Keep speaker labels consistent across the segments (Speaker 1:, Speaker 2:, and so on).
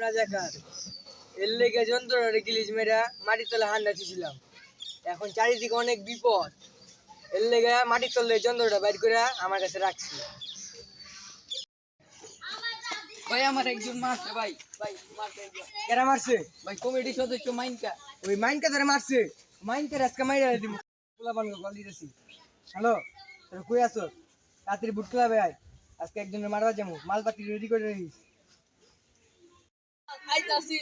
Speaker 1: রাজাকার এর লেগে যন্ত্রটা গিলিজ মেরা মাটির তলে হান্ডা ছিলাম। এখন চারিদিকে অনেক বিপদ, এর লেগে মাটির তলে যন্ত্রটা বাইর করে আমার কাছে রাখছি।
Speaker 2: ভাই আমার একজন মারছে ভাই, ভাই মারছে একজন।
Speaker 1: কেরা মারছে?
Speaker 2: ভাই কমিটি সদস্য মাইনকা।
Speaker 1: ওই মাইনকে ধরে মারছে, মাইনকে আজকে মাইরা দিব। পোলাপান কল দিতেছি। হ্যালো, তোর কই আছো? রাত্রি বুট ক্লাবে আয়, আজকে একজনের মারবা যাবো। মালপাতি রেডি করে রাখিস।
Speaker 2: আইতাছি।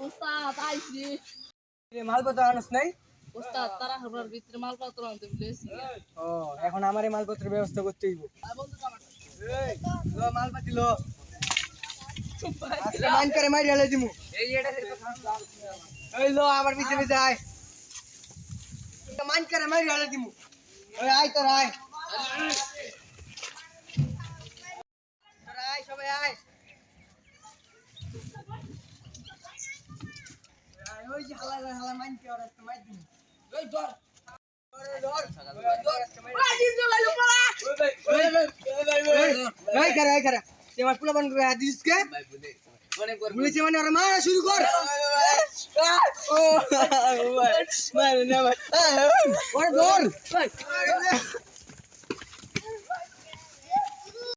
Speaker 2: ওস্তাদ আইছি।
Speaker 1: মালপত্র আনস নাই?
Speaker 2: ওস্তাদ তারা হাবরার ভিতরে মালপত্র আনতে বলেছি।
Speaker 1: ও, এখন আমারই মালপত্রের ব্যবস্থা করতে হইব। এই, লো মালপাতি লো। আজকে মাইন করে মাইরা হেলে দিমু। এই লো আমার পিছে পিছে আয়। মাইন করে মাইরা হেলে দিমু। ওই আয় তোর আয়। তোর আয়, সবাই আয়। ওই যে হালা হালা মাইন কে ওরা আজকে মাইর দিমু।
Speaker 2: এই ধর।
Speaker 1: বলেছে মানে ওরা মারা শুরু কর। ওরে ধর।